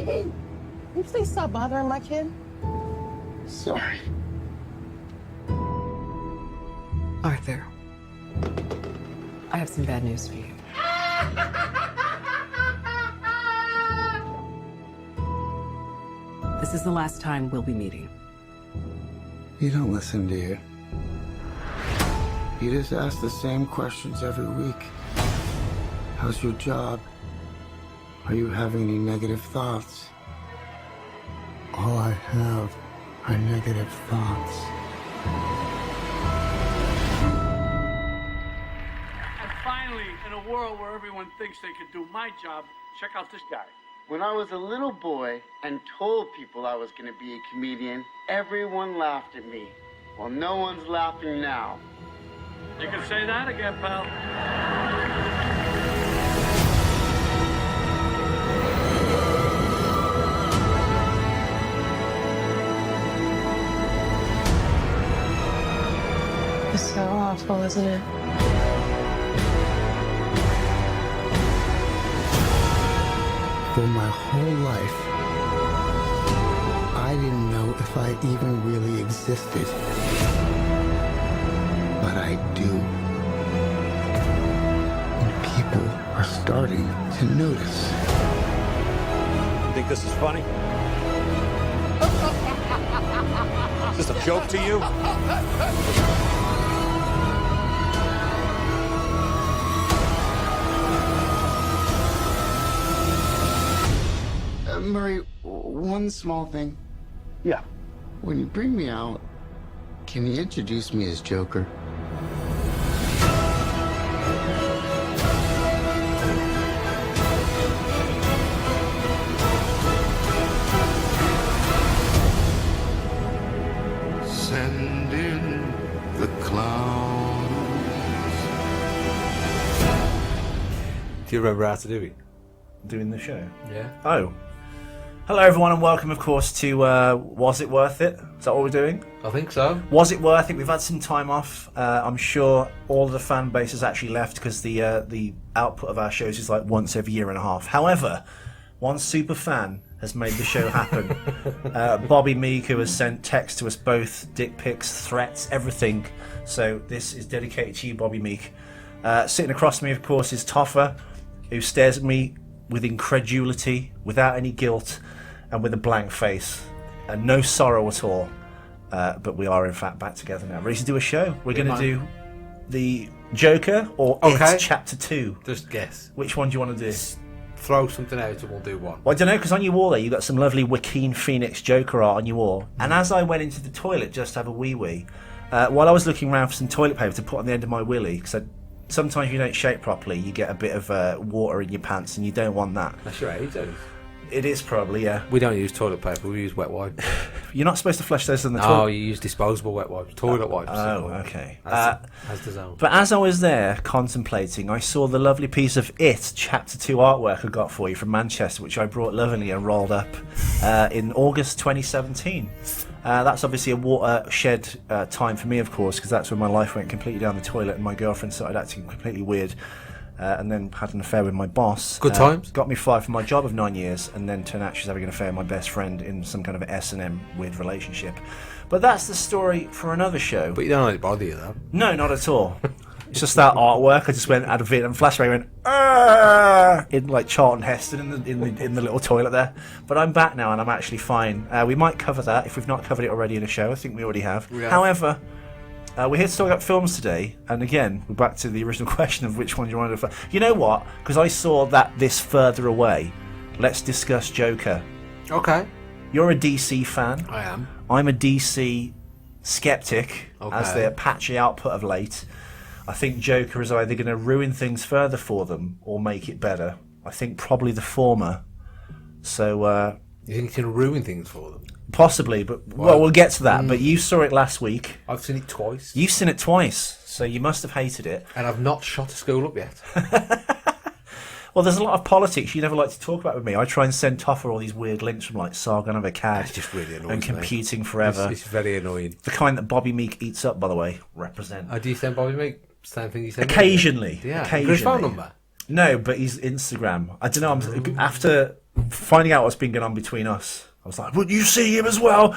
Hey, you please stop bothering my kid? Sorry. Arthur, I have some bad news for you. This is the last time we'll be meeting. You don't listen, do you? You just ask the same questions every week. How's your job? Are you having any negative thoughts? All I have are negative thoughts. And finally, in a world where everyone thinks they could do my job, check out this guy. When I was a little boy and told people I was going to be a comedian, everyone laughed at me. Well, no one's laughing now. You can say that again, pal. It's so awful, isn't it? For my whole life, I didn't know if I even really existed. But I do. And people are starting to notice. You think this is funny? Is this a joke to you? Murray, one small thing. Yeah. When you bring me out, can you introduce me as Joker? Send in the clowns. Do you remember how to do it? Doing the show. Yeah. Oh. Hello everyone and welcome of course to Was It Worth It? Is that what we're doing? I think so. Was it worth it? We've had some time off. I'm sure all of the fan base has actually left because the output of our shows is like once every year and a half. However, one super fan has made the show happen. Bobby Meek, who has sent text to us both, dick pics, threats, everything. So this is dedicated to you, Bobby Meek. Sitting across from me, of course, is Toffer, who stares at me with incredulity, without any guilt, and with a blank face, and no sorrow at all. But we are in fact back together now, ready to do a show. We're going to do the Joker or It Chapter 2. Just guess. Which one do you want to do? Throw something out and we'll do one. Well, I don't know, because on your wall there you got some lovely Joaquin Phoenix Joker art on your wall. And as I went into the toilet just to have a wee, while I was looking around for some toilet paper to put on the end of my willy, because sometimes if you don't shake properly, you get a bit of water in your pants, and you don't want that. That's your age, though. It is probably, yeah. We don't use toilet paper, we use wet wipe. You're not supposed to flush those in the toilet. Oh, you use disposable wet wipes. Toilet wipes. Oh, okay. As does ours. But as I was there contemplating, I saw the lovely piece of It Chapter 2 artwork I got for you from Manchester, which I brought lovingly and rolled up in August 2017. That's obviously a watershed time for me, of course, because that's when my life went completely down the toilet and my girlfriend started acting completely weird. And then had an affair with my boss. Good times. Got me fired from my job of 9 years, and then turned out she's having an affair with my best friend in some kind of S&M weird relationship. But that's the story for another show. But you don't let it bother you, though. No, not at all. It's just that artwork. I just went out of Vietnam flashback, went "Arr!" in like Charlton Heston in the little toilet there. But I'm back now, and I'm actually fine. We might cover that if we've not covered it already in a show. I think we already have. However. We're here to talk about films today, and again, we're back to the original question of which one you wanted to... You know what? Because I saw that this further away, let's discuss Joker. Okay. You're a DC fan. I am. I'm a DC skeptic, as their patchy output of late. I think Joker is either going to ruin things further for them or make it better. I think probably the former. So... You think it can ruin things for them? Possibly, but well, we'll get to that. But you saw it last week. I've seen it twice. You've seen it twice, so you must have hated it. And I've not shot a school up yet. Well, there's a lot of politics you never like to talk about with me. I try and send Toffer all these weird links from like Sargon of Akkad. It's just really annoying. And Computing Forever. It's very annoying. The kind that Bobby Meek eats up, by the way. Represent. Do you send Bobby Meek? Same thing you send Occasionally. Yeah. Occasionally. His phone number? No, but he's Instagram. I don't know. After finding out what's been going on between us, I was like, would you see him as well?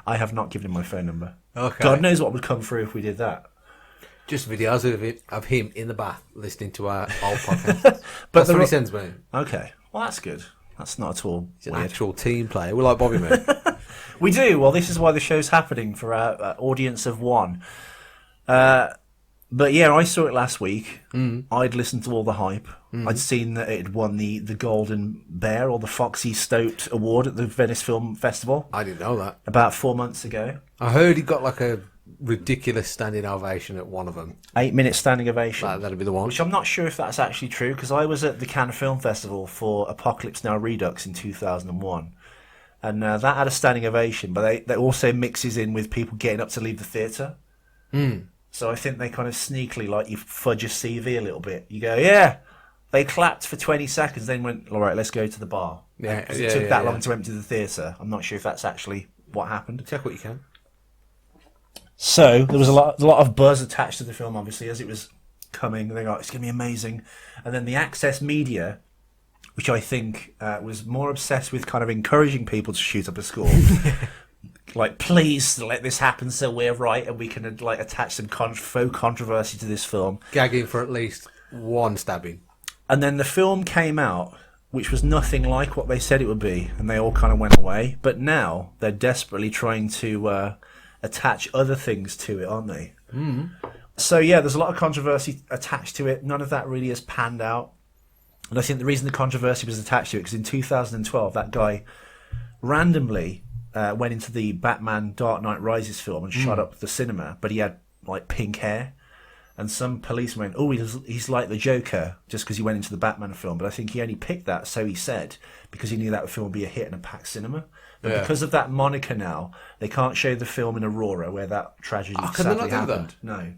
I have not given him my phone number. Okay. God knows what would come through if we did that. Just videos of him in the bath listening to our old podcast. That's the what ro- he sends me. Okay, well that's good. That's not at all He's an weird. actual team player. We're like Bobby Man. We do. Well, this is why the show's happening for our audience of one. But yeah, I saw it last week. I'd listened to all the hype. I'd seen that it had won the Golden Bear or the Foxy Stoat Award at the Venice Film Festival I didn't know that. about 4 months ago. I heard he got like a ridiculous standing ovation at one of them. 8-minute standing ovation. That'd be the one. Which I'm not sure if that's actually true, because I was at the Cannes Film Festival for Apocalypse Now Redux in 2001. And that had a standing ovation, but they also mixes in with people getting up to leave the theatre. So I think they kind of sneakily, like, you fudge your CV a little bit. You go, yeah, they clapped for 20 seconds, then went, all right, let's go to the bar. Yeah, Because yeah, it took yeah, that yeah. long to empty the theatre. I'm not sure if that's actually what happened. Check what you can. So there was a lot of buzz attached to the film, obviously, as it was coming. They go, it's going to be amazing. And then the Access Media, which I think was more obsessed with kind of encouraging people to shoot up a school. Like, please let this happen so we're right and we can like attach some faux controversy to this film. Gagging for at least one stabbing. And then the film came out, which was nothing like what they said it would be, and they all kind of went away. But now they're desperately trying to attach other things to it, aren't they? So yeah, there's a lot of controversy attached to it. None of that really has panned out. And I think the reason the controversy was attached to it, because in 2012, that guy randomly went into the Batman Dark Knight Rises film and shot up the cinema, but he had like pink hair. And some police went, oh, he's like the Joker, just because he went into the Batman film. But I think he only picked that, so he said, because he knew that film would be a hit in a packed cinema. But Yeah. because of that moniker now, they can't show the film in Aurora, where that tragedy can they sadly not do happened. No.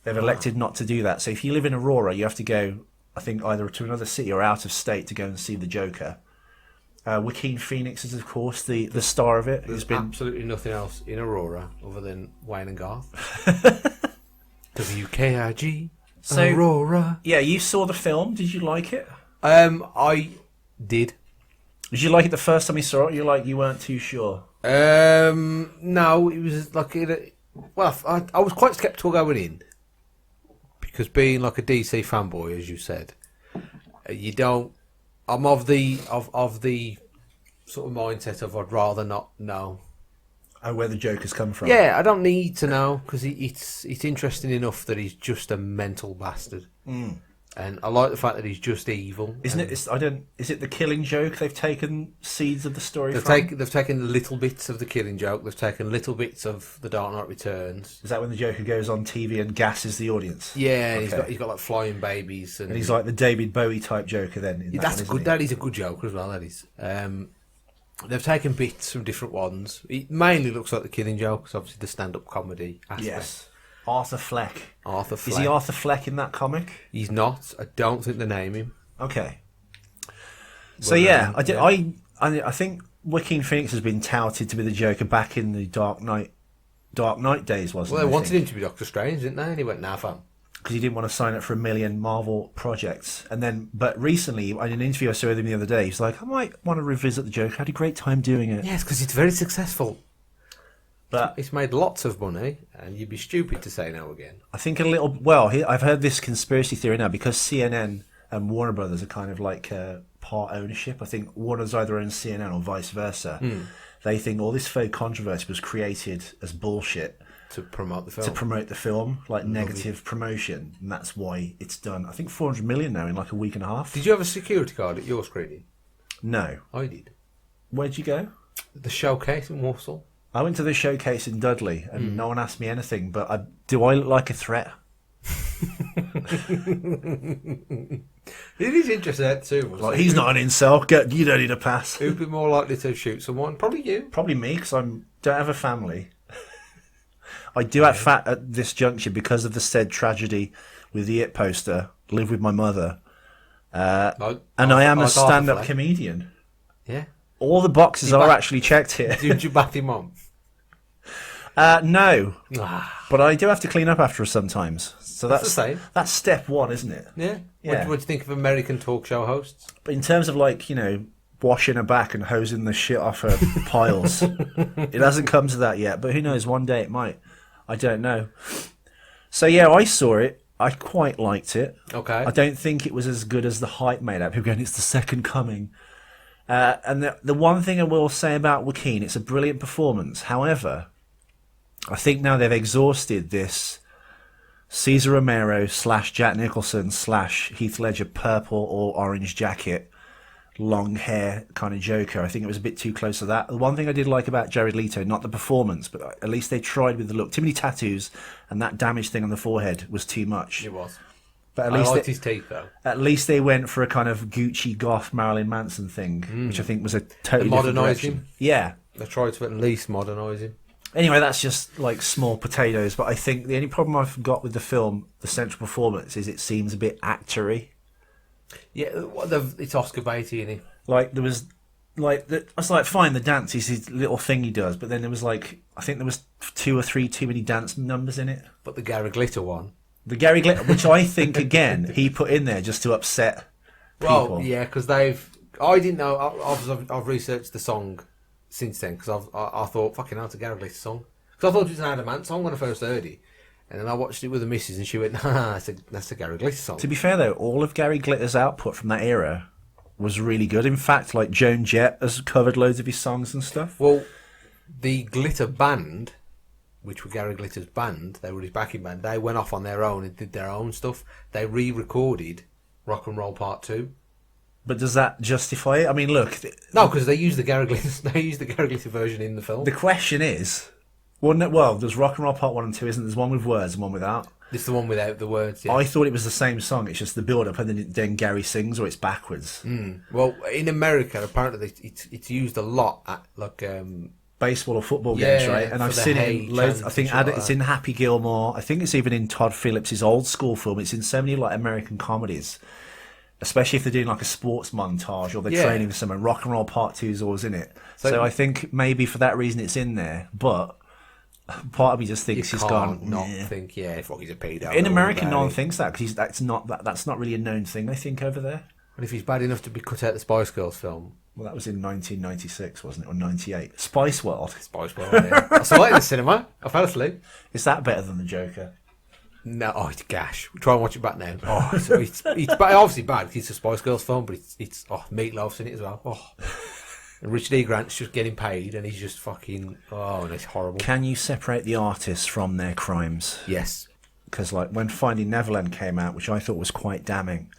They've elected not to do that. So if you live in Aurora, you have to go, I think, either to another city or out of state to go and see the Joker. Joaquin Phoenix is, of course, the star of it. There's Who's been absolutely nothing else in Aurora other than Wayne and Garth. WKIG. So- Aurora. Yeah, you saw the film. Did you like it? I did. Did you like it the first time you saw it? You weren't too sure. No, it was like well, I was quite sceptical going in because being like a DC fanboy, as you said, you don't. I'm of the sort of mindset of I'd rather not know. Oh, where the Joker's come from? Yeah, I don't need to know because it's interesting enough that he's just a mental bastard, and I like the fact that he's just evil. Isn't and it? Is it the Killing Joke? They've taken seeds of the story from. They've taken little bits of the Killing Joke. They've taken little bits of the Dark Knight Returns. Is that when the Joker goes on TV and gasses the audience? Yeah, and Okay. he's got like flying babies, And he's like the David Bowie type Joker then. In that's that good. one, isn't That is a good Joker as well. That is. They've taken bits from different ones. It mainly looks like the Killing Joke, 'cause obviously the stand-up comedy he? aspect. Yes. Arthur Fleck. Arthur Fleck. Is he Arthur Fleck in that comic? He's not. I don't think they name him. Okay. So Well, yeah, yeah. I think Joaquin Phoenix has been touted to be the Joker back in the Dark Knight days, wasn't Well, they it? wanted him to be Doctor Strange, didn't they? And he went, nah, fam. Because he didn't want to sign up for 1 million Marvel projects. And then, but recently, in an interview I saw with him the other day, he's like, I might want to revisit the Joker. I had a great time doing it. Yes, because it's very successful. But It's made lots of money, and you'd be stupid to say no again. I think I've heard this conspiracy theory now, because CNN and Warner Brothers are kind of like part ownership. I think Warner's either owns CNN or vice versa. They think all this faux controversy was created as bullshit To promote the film. to promote the film, like negative promotion, and that's why it's done. I think 400 million now in like a week and a half. Did you have a security card at your screening? No. I did. Where'd you go? The Showcase in Warsaw. I went to the showcase in Dudley, and no one asked me anything. But do I look like a threat? It is interesting that too. wasn't Like, it? he's not an incel. You don't need a pass. Who'd be more likely to shoot someone? Probably you. Probably me, because I don't have a family. I do at this juncture, because of the said tragedy with the It poster, live with my mother. Like, And I am a like Arthur stand-up Fleck. comedian. Yeah. All the boxes are back- actually checked here. Did you bath him on? No, Ah, but I do have to clean up after her sometimes. So That's the same. That's step one, isn't it? Yeah. Yeah. What do you think of American talk show hosts? But in terms of like, washing her back and hosing the shit off her piles, it hasn't come to that yet. But who knows? One day it might. I don't know. So yeah, I saw it. I quite liked it. Okay. I don't think it was as good as the hype made out. People going, it's the second coming. And the one thing I will say about Joaquin, it's a brilliant performance. However, I think now they've exhausted this Cesar Romero / Jack Nicholson / Heath Ledger purple or orange jacket, long hair kind of Joker. I think it was a bit too close to that. The one thing I did like about Jared Leto, not the performance, but at least they tried with the look. Too many tattoos and that damaged thing on the forehead was too much. It was. But at I least liked his teeth, though. At least they went for a kind of Gucci goth Marilyn Manson thing, which I think was a totally different Modernised direction. him. Yeah. They tried to at least modernise him. Anyway, that's just like small potatoes. But I think the only problem I've got with the film, the central performance, is it seems a bit actory. Yeah, it's Oscar baity, isn't it? Like there was, I was like, fine, the dance is his little thing he does, but then there was like, I think there was 2 or 3 too many dance numbers in it. But the Gary Glitter one. The Gary Glitter, which I think again he put in there just to upset people. Well, yeah, because I didn't know. I've researched the song since then because I thought, fucking hell, it's a Gary Glitter song. Because I thought it was an Adam Ant song when I first heard it. And then I watched it with the missus and she went, nah, that's a Gary Glitter song. To be fair though, all of Gary Glitter's output from that era was really good. In fact, like Joan Jett has covered loads of his songs and stuff. Well, the Glitter band, which were Gary Glitter's band, they were his backing band, they went off on their own and did their own stuff. They re-recorded Rock and Roll Part 2. But does that justify it? I mean, look... No, because they used the Gary Glitter version in the film. The question is... Well, there's Rock and Roll Part 1 and 2, isn't there? There's one with words and one without. This is the one without the words, yeah. I thought it was the same song, it's just the build-up and then Gary sings or it's backwards. Well, in America, apparently it's used a lot at, like... baseball or football Yeah, games, right? And for I've the seen it hay in loads. chants I think and shit like it's that. in Happy Gilmore. I think it's even in Todd Phillips' old school film. It's in so many like American comedies, especially if they're doing like a sports montage or they're Yeah. training for someone. Rock and Roll Part 2 is always in it. So I think maybe for that reason it's in there. But part of me just You thinks he's can't gone. not "Nah." think, yeah, if Rocky's a pedo. In America, about no one it. thinks that because that's not really a known thing. I think over there. And if he's bad enough to be cut out the Spice Girls film, Well, that was in 1996, wasn't it, or 98? Spice World. Spice World, yeah. I saw it in the cinema. I fell asleep. Is that better than the Joker? No, it's gash. Try and watch it back now. Oh, it's obviously bad 'cause it's a Spice Girls film, but it's Meatloaf's in it as well. Oh. And Richard E. Grant's just getting paid, and he's just fucking and it's horrible. Can you separate the artists from their crimes? Yes, Because like when Finding Neverland came out, which I thought was quite damning,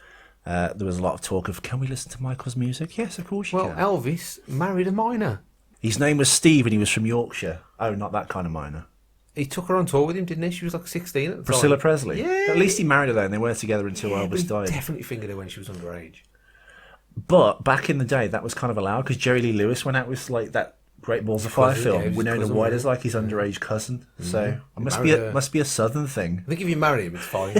there was a lot of talk of, can we listen to Michael's music? Yes, of course you well, can. Elvis married a minor. His name was Steve and he was from Yorkshire. Oh, not that kind of minor. He took her on tour with him, didn't he? She was like 16 at the Priscilla time. Presley. Yeah. At least he married her though, and they weren't together until Yeah, but Elvis he died. definitely fingered her when she was underage. But back in the day, that was kind of allowed because Jerry Lee Lewis went out with like that Great Balls of Fire Cousin, film. yeah, his Winona cousin, Ryder's yeah. like his underage cousin. So it must married be her. must be a southern thing. I think if you marry him, it's fine.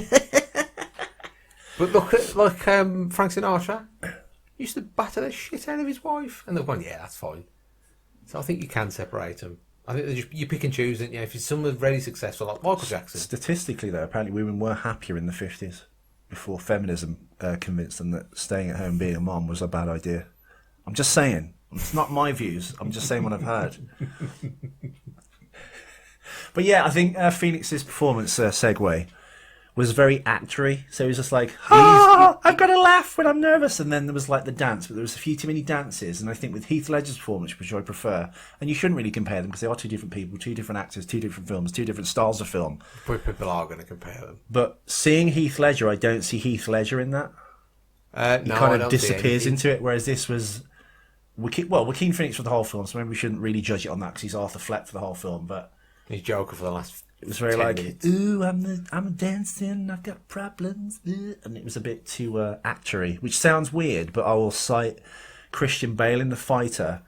But look at Frank Sinatra. He used to batter the shit out of his wife, and they're going, yeah, that's fine. So I think you can separate them. I think you pick and choose, and if it's someone really successful like Michael Jackson. Statistically, though, apparently women were happier in the 50s before feminism convinced them that staying at home being a mom was a bad idea. I'm just saying. It's not my views. I'm just saying what I've heard. But yeah, I think Phoenix's performance, segue, was very actory. So he was just like, I've got to laugh when I'm nervous. And then there was like the dance, but there was a few too many dances. And I think with Heath Ledger's performance, which I prefer, and you shouldn't really compare them because they are two different people, two different actors, two different films, two different styles of film. People are going to compare them. But seeing Heath Ledger, I don't see Heath Ledger in that. He No, I kind of don't see disappears anything. into it, whereas this was... Joaquin Phoenix for the whole film, so maybe we shouldn't really judge it on that because he's Arthur Fleck for the whole film, but... He's Joker for the last. It was very 10 like, minutes. ooh, I'm dancing, I've got problems, and it was a bit too actory, which sounds weird, but I will cite Christian Bale in The Fighter.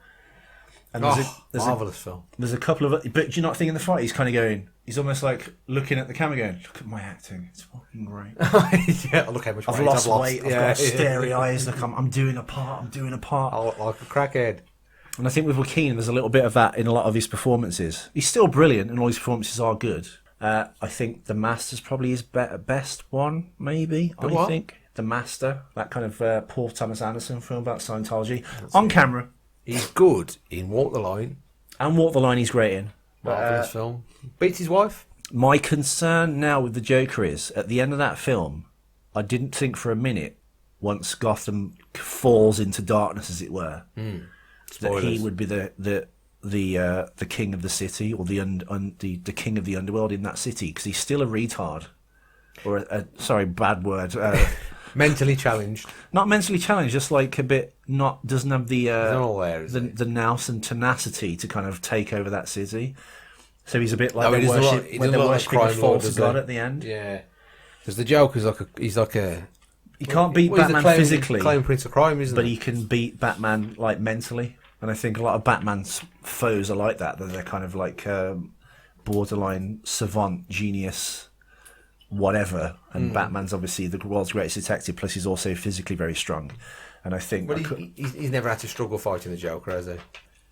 And Marvellous film. there's a couple of, but do you not think in the fight he's kind of going, he's almost like looking at the camera going, look at my acting, it's fucking great. Yeah, look how much I've weight lost weight, I've Yeah, got starry eyes, look, I'm doing a part. I look like a crackhead. And I think with Joaquin, there's a little bit of that in a lot of his performances. He's still brilliant, and all his performances are good. I think The Master's probably his best one, maybe. The what? Think The Master, that kind of Paul Thomas Anderson film about Scientology, on camera. He's good in Walk the Line. And Walk the Line he's great in. Marvelous film. Beats his wife. My concern now with the Joker is, at the end of that film, I didn't think for a minute, once Gotham falls into darkness, as it were, that he would be the king of the city, or the king of the underworld in that city, because he's still a retard, or sorry, bad word. Mentally challenged. Not mentally challenged, just like a bit doesn't have the all there, is the nous and tenacity to kind of take over that city. So he's a bit like No, he when doesn't they're look like worshipping a crime lord, false does god he? at the end. Yeah. Because the Joker's like a He can't beat well, he's Batman a clown, physically, clown prince of crime, isn't but he? he can beat Batman like mentally. And I think a lot of Batman's foes are like that they're kind of like borderline savant, genius, whatever. And Batman's obviously the world's greatest detective, plus he's also physically very strong. And I think But he's never had to struggle fighting the Joker, has he?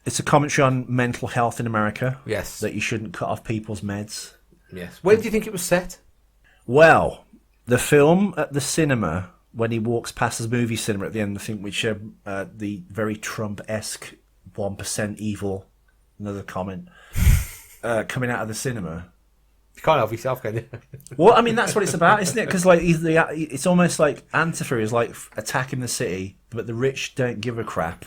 it's a commentary on mental health in America. Yes. That you shouldn't cut off people's meds. Yes. Where do you think it was set? Well, the film at the cinema, when he walks past the movie cinema at the end, I think, which the very Trump-esque 1% evil, another comment, coming out of the cinema. You can't help yourself, can you? Well, I mean, that's what it's about, isn't it? Because like, it's almost like Antifa is like attacking the city, but the rich don't give a crap.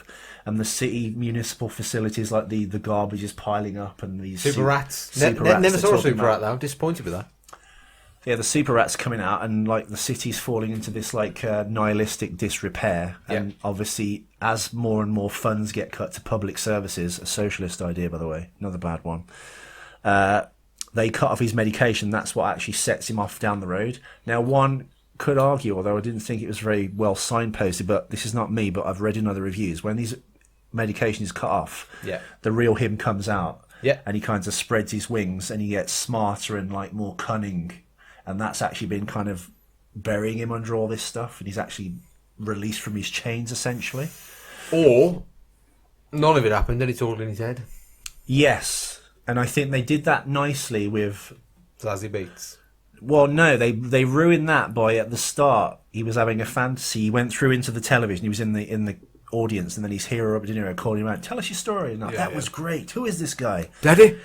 And the city municipal facilities, like the garbage is piling up, and these Super rats. super Never rats saw they're a super talking rat, about. though. I'm disappointed with that. Yeah, the super rats coming out, and like the city's falling into this like nihilistic disrepair. And obviously, as more and more funds get cut to public services, a socialist idea, by the way, another bad one. They cut off his medication. That's what actually sets him off down the road. Now, one could argue, although I didn't think it was very well signposted, but this is not me, but I've read in other reviews, when these medication is cut off, the real him comes out, and he kind of spreads his wings, and he gets smarter and like more cunning, and that's actually been kind of burying him under all this stuff, and he's actually released from his chains essentially. Or none of it happened, and it's all in his head. Yes, and I think they did that nicely with Zazie Beetz. Well, no, they ruined that by at the start he was having a fantasy. He went through into the television. He was in the audience, and then his hero Robert De Niro calling him out, "Tell us your story." And that was great. Who is this guy, Daddy?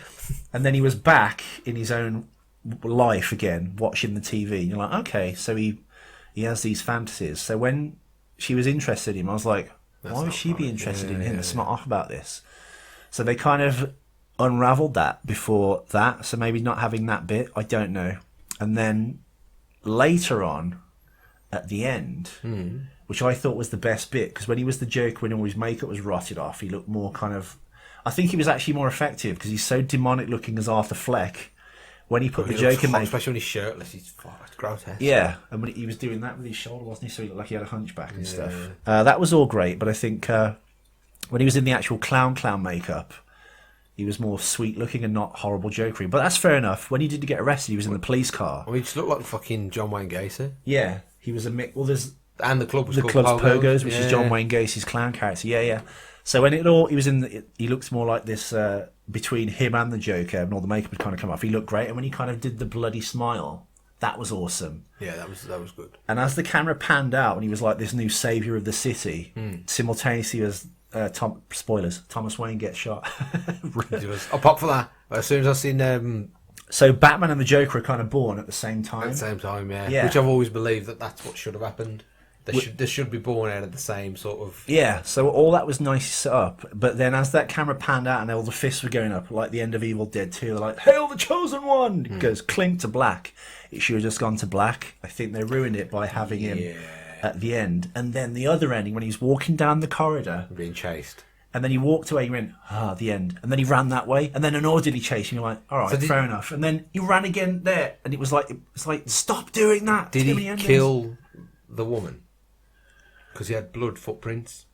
And then he was back in his own life again, watching the TV. And you're like, okay, so he has these fantasies. So when she was interested in him, I was like, why would she be interested in him? It's not off about this. So they kind of unraveled that before that. So maybe not having that bit, I don't know. And then later on, at the end, which I thought was the best bit, because when he was the Joker, when all his makeup was rotted off, he looked more kind of... I think he was actually more effective, because he's so demonic looking as Arthur Fleck. When he put the Joker makeup... Especially when he's shirtless, he's grotesque. Yeah, and when he was doing that with his shoulder, wasn't he? So he looked like he had a hunchback and stuff. That was all great, but I think when he was in the actual clown makeup, he was more sweet looking and not horrible jokery. But that's fair enough. When he did get arrested, he was in the police car. I mean, he just looked like fucking John Wayne Gacy. Yeah, he was a mix. Well, there's And the club was the called club's Pogos, which Yeah. is John Wayne Gacy's clown character. Yeah. So when he was in, he looked more like this between him and the Joker, and all the makeup had kind of come off. He looked great, and when he kind of did the bloody smile, that was awesome. Yeah, that was good. And as the camera panned out, and he was like this new savior of the city, simultaneously as Thomas Wayne gets shot. I'll pop for that. As soon as I seen So Batman and the Joker are kind of born at the same time. at the same time, Yeah. which I've always believed that's what should have happened. They should be born out of the same sort of. Yeah, so all that was nicely set up, but then as that camera panned out and all the fists were going up, like the end of Evil Dead 2, they're like, "Hail the Chosen One!" It goes clink to black. It should have just gone to black. I think they ruined it by having him at the end. And then the other ending, when he's walking down the corridor, Being chased. and then he walked away, he went, the end. And then he ran that way, and then an orderly chased him, you're like, all right, fair enough. And then he ran again there, and it's like, stop doing that. Did Too many he endings. kill the woman? Because he had blood footprints.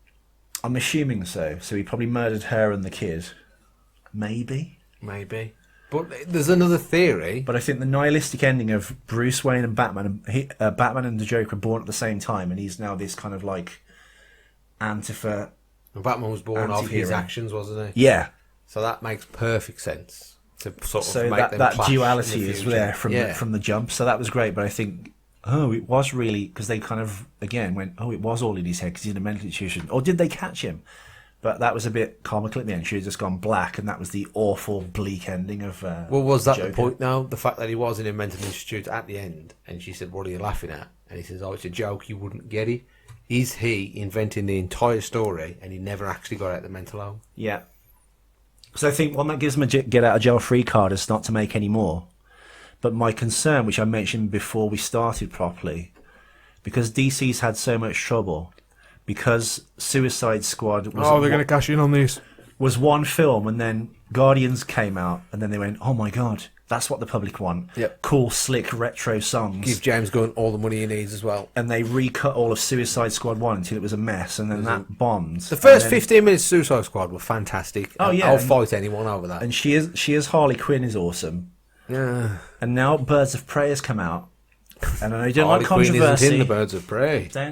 I'm assuming so. So he probably murdered her and the kid. Maybe. But there's another theory. But I think the nihilistic ending of Bruce Wayne and Batman, Batman and the Joker are born at the same time, and he's now this kind of like Antifa. Batman was born of his Anti-hero. actions, wasn't he? Yeah. So that makes perfect sense to sort of So make them that clash in duality the is future. there from Yeah. from the jump. So that was great. But I think, it was really, because they kind of again went, it was all in his head because he's in a mental institution, or did they catch him? But that was a bit comical at the end. She had just gone black, and that was the awful, bleak ending of. Well, was that Joker. the point now? The fact that he was in a mental institute at the end, and she said, "What are you laughing at?" And he says, "Oh, it's a joke. You wouldn't get it." Is he inventing the entire story, and he never actually got out of the mental home? Yeah. So I think one that gives him a get out of jail free card is not to make any more. But my concern, which I mentioned before we started properly, because DC's had so much trouble, because Suicide Squad was cash in on this. was one film, and then Guardians came out, and then they went, oh my god, that's what the public want. Yep. Cool, slick, retro songs. Give James Gunn all the money he needs as well. And they recut all of Suicide Squad 1 until it was a mess, and then that bombed. The first And then- 15 minutes of Suicide Squad were fantastic. Oh, yeah, I'll and- fight anyone over that. And she is Harley Quinn is awesome. Yeah. And now Birds of Prey has come out. And I know you don't Harley like Quinn isn't controversy. in the Birds of Prey. I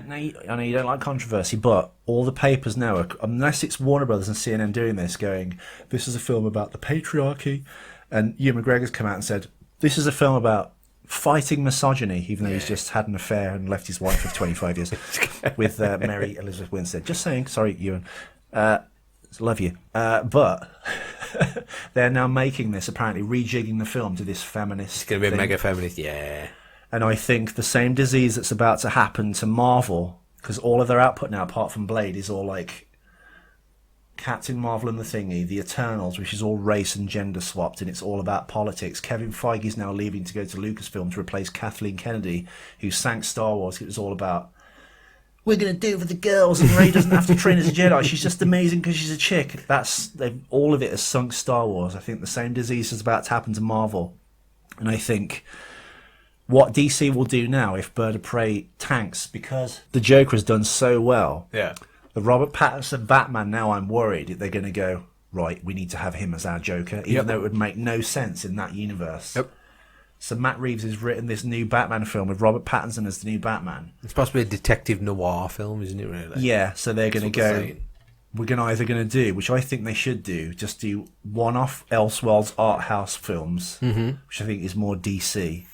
know you don't like controversy, but all the papers now, unless it's Warner Brothers and CNN doing this, going, this is a film about the patriarchy, and Ewan McGregor's come out and said, this is a film about fighting misogyny, even though he's just had an affair and left his wife for 25 years with Mary Elizabeth Winstead. Just saying, sorry, Ewan. Love you. But they're now making this, apparently rejigging the film to this feminist It's going to be a thing. mega feminist, yeah. And I think the same disease that's about to happen to Marvel, because all of their output now, apart from Blade, is all like Captain Marvel and the Thingy, the Eternals, which is all race and gender swapped, and it's all about politics. Kevin Feige's now leaving to go to Lucasfilm to replace Kathleen Kennedy, who sank Star Wars. It was all about, we're going to do it for the girls, and Rey doesn't have to train as a Jedi. She's just amazing because she's a chick. All of it has sunk Star Wars. I think the same disease is about to happen to Marvel. And I think what DC will do now if Bird of Prey tanks, because the Joker has done so well. Yeah. The Robert Pattinson Batman, now I'm worried they're going to go, right, we need to have him as our Joker, even though it would make no sense in that universe. Yep. So Matt Reeves has written this new Batman film with Robert Pattinson as the new Batman. It's possibly a detective noir film, isn't it, really? Yeah, so they're going to That's what go, they're saying. we're either going to do, which I think they should do, just do one-off Elseworlds art house films, which I think is more DC,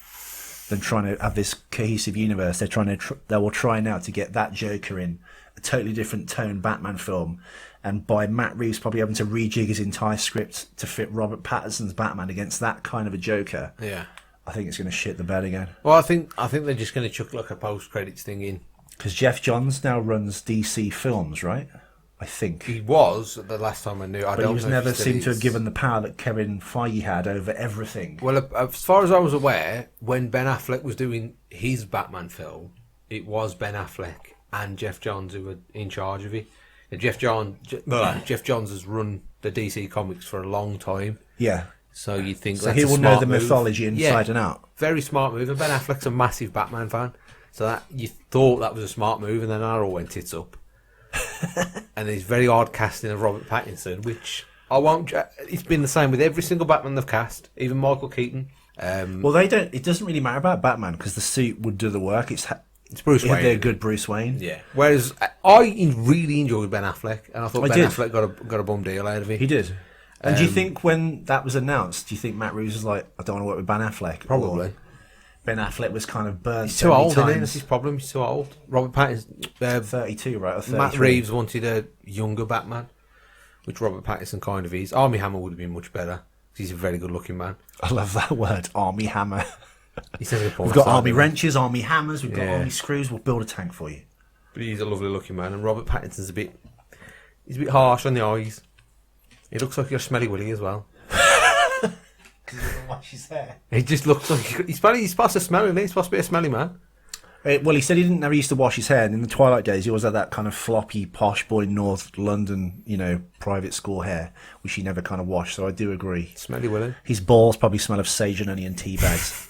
than trying to have this cohesive universe. They're trying to, they will try now to get that Joker in a totally different tone Batman film, and by Matt Reeves probably having to rejig his entire script to fit Robert Pattinson's Batman against that kind of a Joker. Yeah. I think it's going to shit the bed again. Well, I think they're just going to chuck like a post-credits thing in. Because Jeff Johns now runs DC Films, right? I think. He was the last time I knew. I But don't he was know if never still seemed to is. have given the power that Kevin Feige had over everything. Well, as far as I was aware, when Ben Affleck was doing his Batman film, it was Ben Affleck and Jeff Johns who were in charge of it. And Jeff Johns has run the DC comics for a long time, Yeah. so you think So that's he a will know smart the move. mythology inside and out. Very smart move. And Ben Affleck's a massive Batman fan, so that you thought that was a smart move, and then that all went tits up. And he's very hard casting of Robert Pattinson, which I won't. It's been the same with every single Batman they've cast, even Michael Keaton. Well, they don't. It doesn't really matter about Batman because the suit would do the work. It's Bruce Wayne. They're good Bruce Wayne. Yeah. Whereas I really enjoyed Ben Affleck, and I thought I Ben did. Affleck got a bum deal out of it. He did. And do you think when that was announced, do you think Matt Reeves was like, I don't want to work with Ben Affleck? Probably. Or Ben Affleck was kind of burned He's so too many old, isn't he? That's times. his problem. He's too old. Robert Pattinson. 32, right? Or 33. Matt Reeves wanted a younger Batman, which Robert Pattinson kind of is. Armie Hammer would have been much better because he's a very good-looking man. I love that word, Army Hammer. He's never We've got Army wrenches, Army hammers, we've got Yeah. Army screws. We'll build a tank for you. But he's a lovely-looking man, and Robert Pattinson's a bit harsh on the eyes. He looks like you're a smelly willy as well. Because he doesn't wash his hair. He just looks like he's supposed to smell, isn't he? He's supposed to be a smelly man. Well, he said he never used to wash his hair, and in the Twilight days, he always had that kind of floppy, posh boy, North London, private school hair, which he never kind of washed. So I do agree. Smelly willy. His balls probably smell of sage and onion tea bags.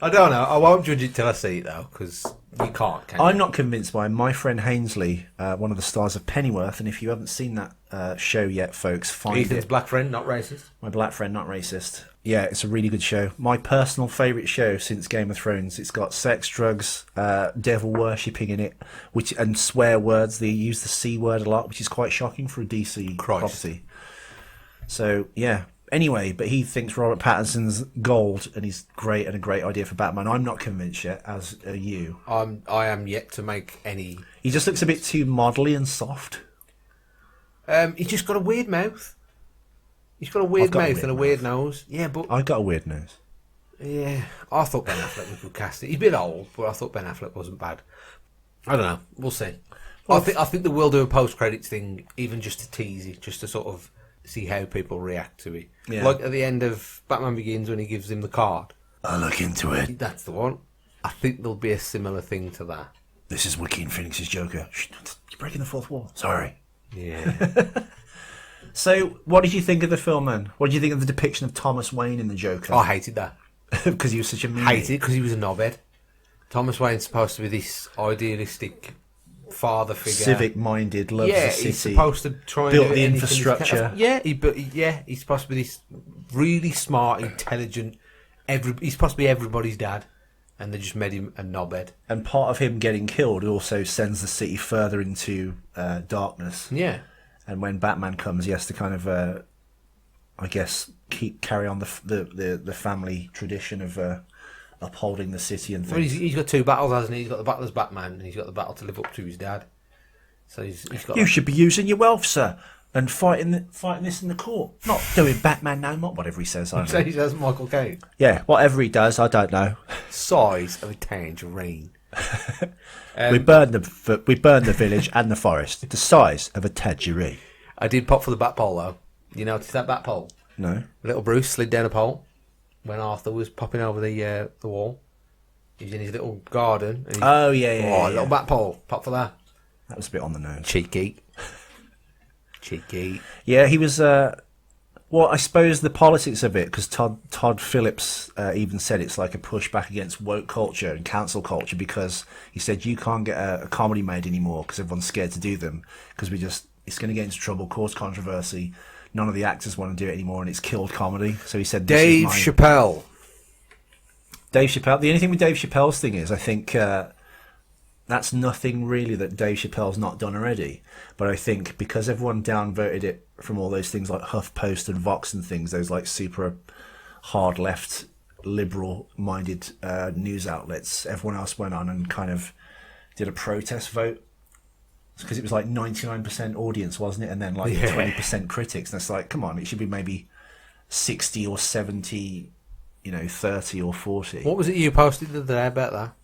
I don't know. I won't judge it till I see it though, because You can't, can you? I'm not convinced by him. My friend Hainsley, one of the stars of Pennyworth, and if you haven't seen that show yet, folks, find Ethan's it. black friend, not racist. My Black Friend, Not Racist. Yeah, it's a really good show. My personal favourite show since Game of Thrones. It's got sex, drugs, devil worshipping in it, and swear words. They use the C word a lot, which is quite shocking for a DC Christ. property. So, yeah. Anyway, but he thinks Robert Pattinson's gold, and he's great and a great idea for Batman. I'm not convinced yet, as are you. I am yet to make any. He just looks a bit too modelly and soft. He's just got a weird mouth. He's got a weird I've got a mouth weird and a weird nose. Yeah, but I've got a weird nose. yeah, I thought Ben Affleck was good casting. He's a bit old, but I thought Ben Affleck wasn't bad. I don't know. We'll see. I think they will do a post credits thing, even just to tease it, just to sort of see how people react to it. Yeah. Like at the end of Batman Begins when he gives him the card. I'll look into it. That's the one. I think there'll be a similar thing to that. This is Joaquin Phoenix's Joker. Shh, you're breaking the fourth wall. Sorry. Yeah. So, what did you think of the film, then? What did you think of the depiction of Thomas Wayne in the Joker? I hated that. Because he was such a meanie. Hated it because he was a knobhead. Thomas Wayne's supposed to be this idealistic father figure. Civic-minded, loves Yeah, the city. he's supposed to try and built do the anything he can. infrastructure. He's supposed to be this really smart, intelligent. He's supposed to be everybody's dad, and they just made him a knobhead. And part of him getting killed also sends the city further into darkness. Yeah, And when Batman comes, he has to kind of, I guess, carry on the family tradition of upholding the city and well, things. he's got two battles, hasn't he? He's got the battle as Batman, and he's got the battle to live up to his dad. So he's got. You should be using your wealth, sir, and fighting this in the court, not doing Batman no more. Whatever he says, I don't So know. he says Michael Caine. Yeah, whatever he does, I don't know. Size of a tangerine. We burned the village and the forest, the size of a tangerine. I did pop for the bat pole though. You notice that bat pole? No, Little Bruce slid down a pole when Arthur was popping over the wall. He was in his little garden. And oh yeah, a little bat pole. Pop for that. That was a bit on the nose. Cheeky. Yeah, he was. Well, I suppose the politics of it, because Todd Phillips even said it's like a pushback against woke culture and cancel culture, because he said you can't get a comedy made anymore because everyone's scared to do them because it's going to get into trouble, cause controversy. None of the actors want to do it anymore, and it's killed comedy. So he said, Dave Chappelle. Dave Chappelle. The only thing with Dave Chappelle's thing is, I think that's nothing really that Dave Chappelle's not done already. But I think because everyone downvoted it from all those things like HuffPost and Vox and things, those like super hard left, liberal-minded news outlets, everyone else went on and kind of did a protest vote. Because it was like 99% audience, wasn't it? And then like 20% critics. And it's like, come on, it should be maybe 60 or 70, 30 or 40. What was it you posted the other day about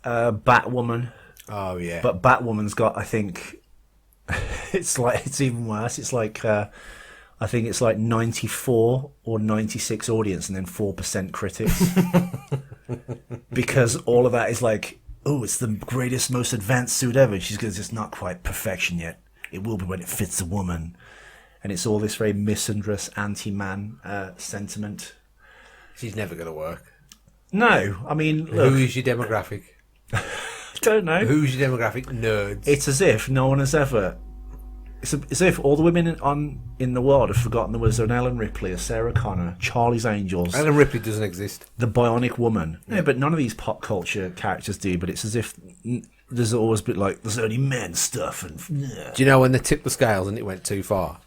that? Batwoman. Oh yeah. But Batwoman's got, I think, it's even worse. It's like, I think it's like 94 or 96 audience and then 4% critics. Because all of that is like, oh, it's the greatest, most advanced suit ever. She's because it's not quite perfection yet. It will be when it fits a woman. And it's all this very misandrous, anti-man sentiment. She's never going to work. No, I mean, look, Who is your demographic? I don't know. Who's your demographic? Nerds. It's as if no one has ever. It's as if all the women in the world have forgotten there was an Ellen Ripley, a Sarah Connor, Charlie's Angels, Ellen Ripley doesn't exist. the Bionic Woman. Yeah, but none of these pop culture characters do. But it's as if there's always been like there's only men stuff and. Do you know when they tipped the scales and it went too far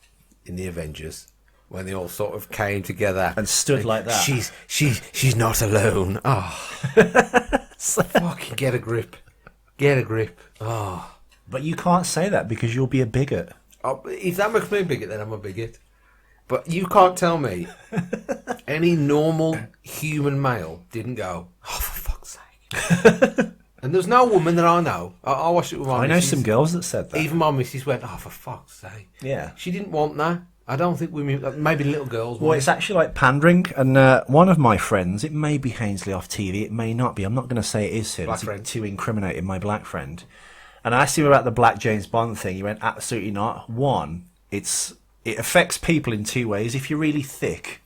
in the Avengers? When they all sort of came together And stood like that. She's not alone. Oh, fucking get a grip. Get a grip. Oh. But you can't say that because you'll be a bigot. Oh, if that makes me a bigot, then I'm a bigot. But you can't tell me any normal human male didn't go, oh, for fuck's sake. And there's no woman that I know. I watched it with my I know missus. some girls that said that. Even my missus went, oh, for fuck's sake. Yeah. She didn't want that. I don't think women, maybe little girls. Well, it's actually like pandering, and one of my friends, it may be Hainsley off TV, it may not be, I'm not going to say it is him Black friend. to incriminate him, my black friend. And I asked him about the Black James Bond thing, he went, absolutely not. One, it affects people in two ways. If you're really thick,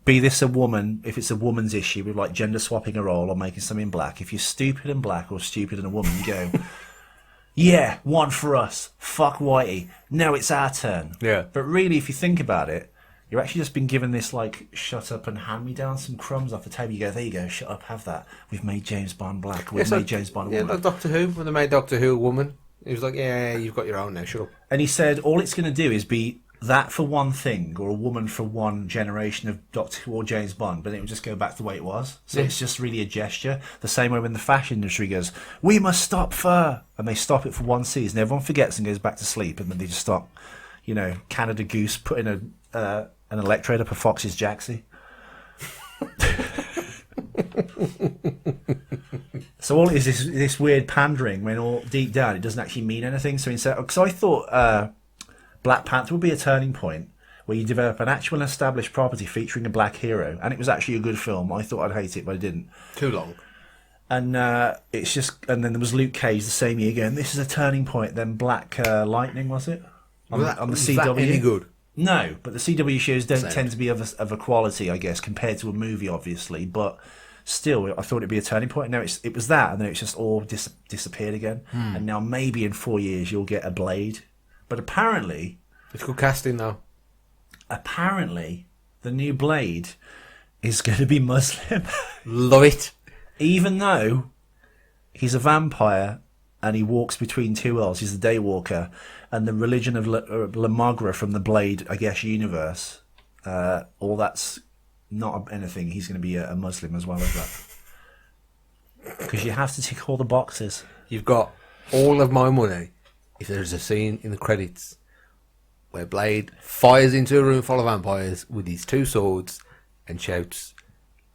be this a woman, if it's a woman's issue with like gender swapping a role or making something black, if you're stupid and black or stupid and a woman, you go, yeah, one for us. Fuck Whitey. Now it's our turn. Yeah. But really, if you think about it, you're actually just been given this, like, shut up and hand me down some crumbs off the table. You go, there you go, shut up, have that. We've made James Bond black. We've made James Bond a woman. like Doctor Who, when they made Doctor Who a woman. He was like, yeah, you've got your own now, shut up. And he said, all it's going to do is be that for one thing, or a woman for one generation of Doctor Who or James Bond, but then it will just go back to the way it was. So it's just really a gesture. The same way when the fashion industry goes, we must stop fur. And they stop it for one season. Everyone forgets and goes back to sleep. And then they just stop, you know, Canada Goose putting an electrode up a fox's jacksie. So all it is this weird pandering when all deep down it doesn't actually mean anything. So instead, because I thought Black Panther would be a turning point where you develop an actual established property featuring a black hero, and it was actually a good film. I thought I'd hate it, but I didn't. Too long. And it's just, and then there was Luke Cage the same year going, this is a turning point. Then Black Lightning, was it? On the Was CW. that any good? No, but the CW shows don't Same. tend to be of a quality, I guess, compared to a movie, obviously. But still, I thought it'd be a turning point. Now it was that, and then it's just all disappeared again. And now maybe in 4 years you'll get a Blade. But apparently, It's good casting, though. the new Blade is going to be Muslim, Love it. even though he's a vampire and he walks between two worlds. He's the Daywalker, and the religion of Lamagra from the Blade, I guess, universe. All that's not anything. He's going to be a Muslim as well as that, because you have to tick all the boxes. You've got all of my money if there's a scene in the credits where Blade fires into a room full of vampires with his two swords and shouts,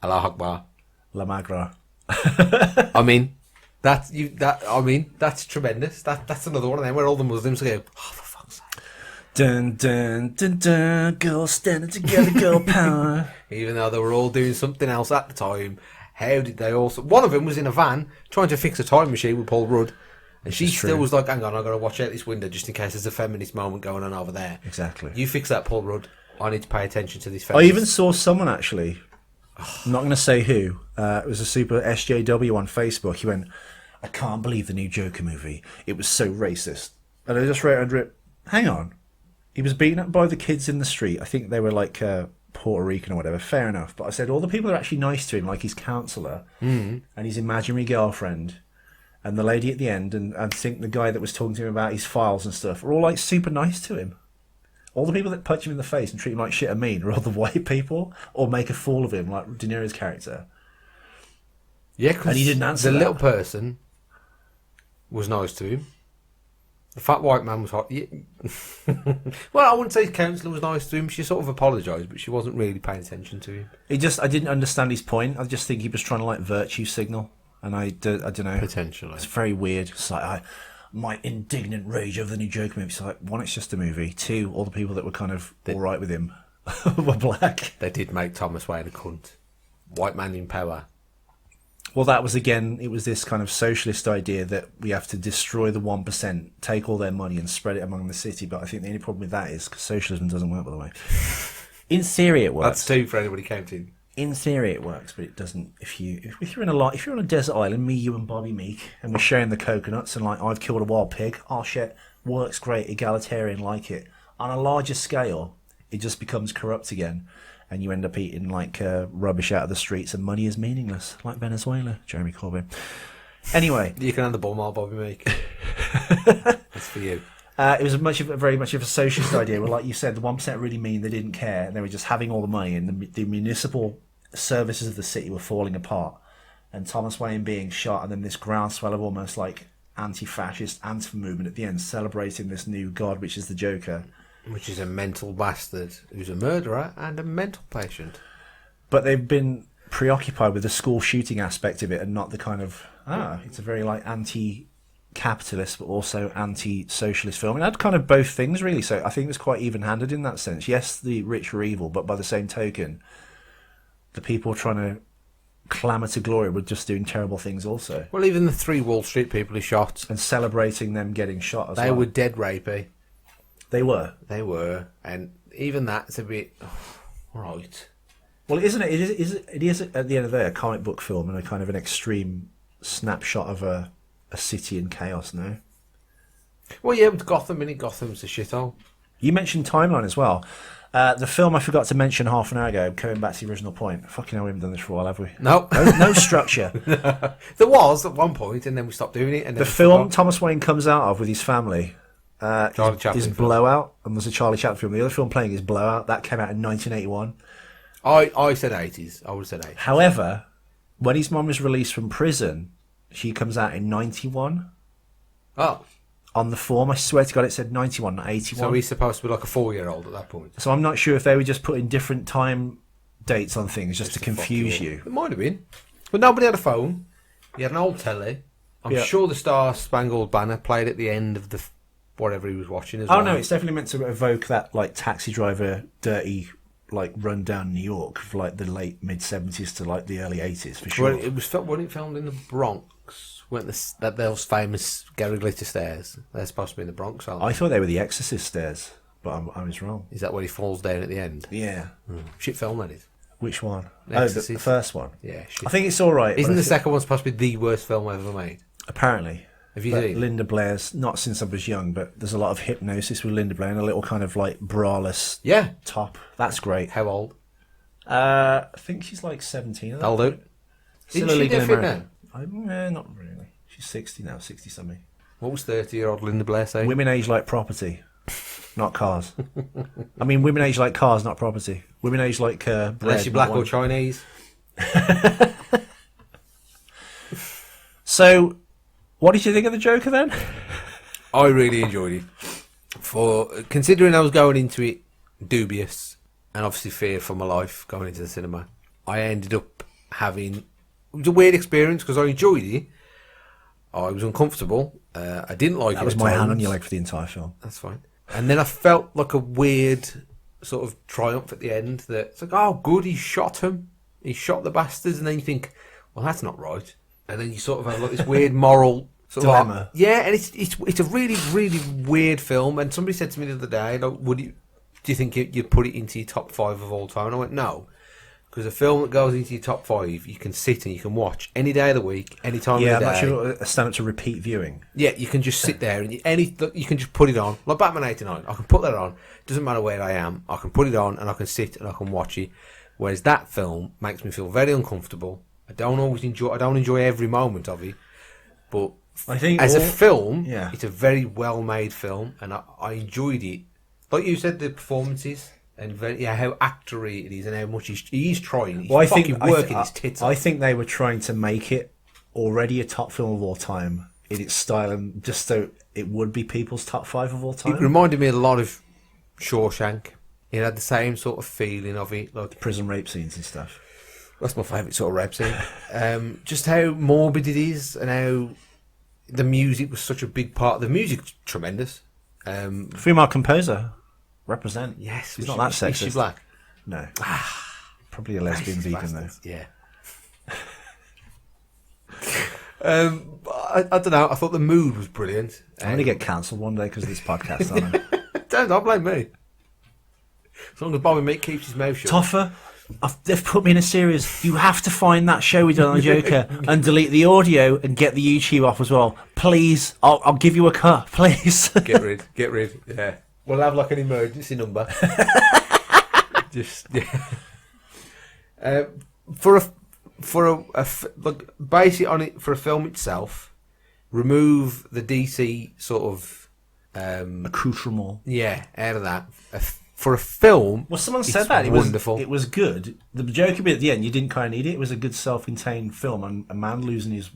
Allah Akbar. Lamagra. I mean, that's tremendous. That's another one of them where all the Muslims go, oh, for fuck's sake. Dun dun dun dun. Girls standing together, girl power. Even though they were all doing something else at the time, how did they also... One of them was in a van trying to fix a time machine with Paul Rudd. And she still was like, hang on, I've got to watch out this window just in case there's a feminist moment going on over there. Exactly. You fix that, Paul Rudd. I need to pay attention to this I feminist. even saw someone actually, I'm not going to say who, it was a super SJW on Facebook. He went, I can't believe the new Joker movie. It was so racist. And I just wrote under it, hang on. He was beaten up by the kids in the street. I think they were like Puerto Rican or whatever. Fair enough. But I said, all the people are actually nice to him, like his counsellor and his imaginary girlfriend and the lady at the end, and I think the guy that was talking to him about his files and stuff, were all like super nice to him. All the people that punch him in the face and treat him like shit and mean are all the white people, or make a fool of him, like De Niro's character. Yeah, because And he didn't answer the that. little person was nice to him. The fat white man was hot. Yeah. Well, I wouldn't say his counsellor was nice to him. She sort of apologised, but she wasn't really paying attention to him. I didn't understand his point. I just think he was trying to like virtue signal, and I don't know. Potentially. It's very weird. It's like my indignant rage over the new Joker movie. It's like, one, it's just a movie. Two, all the people that were kind of all right with him were black. They did make Thomas Wayne a cunt. White man in power. Well, that was, again, it was this kind of socialist idea that we have to destroy the 1%, take all their money and spread it among the city. But I think the only problem with that is because socialism doesn't work, by the way. In theory, it works. That's two for anybody counting. In theory, it works, but it doesn't. If you're on a desert island, me, you, and Bobby Meek, and we're sharing the coconuts, and like I've killed a wild pig, oh shit, works great, egalitarian, like it. On a larger scale, it just becomes corrupt again, and you end up eating like rubbish out of the streets, and money is meaningless, like Venezuela. Jeremy Corbyn. Anyway, You can hand the ball, Bobby Meek. That's for you. it was very much of a socialist idea. Where, like you said, the 1% really mean they didn't care, and they were just having all the money, and the municipal services of the city were falling apart, and Thomas Wayne being shot, and then this groundswell of almost like anti-fascist anthem movement at the end, celebrating this new god, which is the Joker. Which is a mental bastard who's a murderer and a mental patient. But they've been preoccupied with the school shooting aspect of it, and not the kind of it's a very like anti-capitalist but also anti-socialist film. And it had kind of both things really. So I think it was quite even-handed in that sense. Yes, the rich are evil, but by the same token, the people trying to clamour to glory were just doing terrible things also, Well, even the 3 Wall Street people he shot, and celebrating them getting shot as they well. were dead rapey. They were. They were. And even that's a bit... right. Well, isn't it? It is at the end of the day a comic book film and a kind of an extreme snapshot of a city in chaos. No, Well, yeah, with Gotham, innit? Gotham's a shithole. you mentioned timeline as well. The film I forgot to mention half an hour ago. Coming back to the original point. Fucking hell, we haven't done this for a while, have we? No. No structure. There was at one point, and then we stopped doing it. And then The we film forgot. Thomas Wayne comes out of with his family Charlie Chaplin is film. Blowout, and there's a Charlie Chaplin film. The other film playing is Blowout. That came out in 1981. I said 80s. I would have said 80s. However, when his mum was released from prison, she comes out in 91. Oh, On the form, I swear to God, it said 91, not 81. so he's supposed to be like a 4-year-old at that point. So I'm not sure if they were just putting different time dates on things just to confuse you. It might have been. But nobody had a phone. You had an old telly. I'm Yeah. sure the Star Spangled Banner played at the end of the whatever he was watching as Oh well. no, it's definitely meant to evoke that like taxi driver, dirty, like run down New York of like the late mid 70s to like the early 80s for sure. Well, it was wasn't it filmed in the Bronx? Weren't those famous Gary Glitter stairs? They're supposed to be in the Bronx, aren't they? I thought they were the Exorcist stairs, but I was wrong. Is that where he falls down at the end? Yeah. Shit film, that is. Which one? Exorcist. The first one. Yeah, shit. I think it's all right. Isn't but the I thi- second one supposed to be the worst film ever made? Apparently. Have you But seen it? Linda Blair's, not since I was young, but there's a lot of hypnosis with Linda Blair and a little kind of like braless Yeah. top. That's great. How old? I think she's like 17. at that That'll do. point. Didn't Still she illegal do in fit America. Not really. She's 60 now, 60 something. What was 30-year-old Linda Blair saying? Women age like property, not cars. I mean, women age like cars, not property. Women age like bread. Unless you're not black or wine. Chinese. So, what did you think of the Joker then? I really enjoyed it. For considering I was going into it dubious and obviously fear for my life going into the cinema, I ended up having it was a weird experience because I enjoyed it. I was uncomfortable. I didn't like it. That was at my hand on times. your leg for the entire film. That's fine. And then I felt like a weird sort of triumph at the end that it's like, oh, good, he shot him. He shot the bastards. And then you think, well, that's not right. And then you sort of have like this weird moral sort Dilemma. of, yeah, and it's a really, really weird film. And somebody said to me the other day, like, do you think you'd put it into your top 5 of all time? And I went, no. Because a film that goes into your top 5, you can sit and you can watch any day of the week, any time Yeah, of I'm the not day. sure a stand up to repeat viewing. Yeah, you can just sit there and you can just put it on. Like Batman 89, I can put that on. Doesn't matter where I am. I can put it on and I can sit and I can watch it. Whereas that film makes me feel very uncomfortable. I don't enjoy every moment of it. But I think as a film, yeah. it's a very well made film and I enjoyed it. Like you said, the performances and how actory it is and how much he's trying. He's Well, I fucking think working his tits I off. think they were trying to make it already a top film of all time in its style, and just so it would be people's top 5 of all It time. reminded me a lot of Shawshank. It had the same sort of feeling of it, like Prison rape scenes and stuff. that's my favourite sort of rap scene. Just how morbid it is, and how the music was such a big part. The music's tremendous. Female composer, represent. Yes, She's was not she- that is she sexist. black? No, probably a lesbian vegan though. Bastards, yeah. I don't know. I thought the mood was brilliant. I'm going to get cancelled one day because of this podcast. Aren't I? Don't blame me. As long as Bobby Meat keeps his mouth shut. Toffer, they've put me in a series. You have to find that show we done on Joker and delete the audio and get the YouTube off as well. Please, I'll give you a cut, please. Get rid. Yeah, we'll have like an emergency number. Just yeah. Like base it on it for a film itself. Remove the DC sort of Accoutrement. out of that. For a film, Well, someone it's said that. wonderful. It was good. The Joker bit at the end, you didn't kind of need it. It was a good self-contained film and a man losing his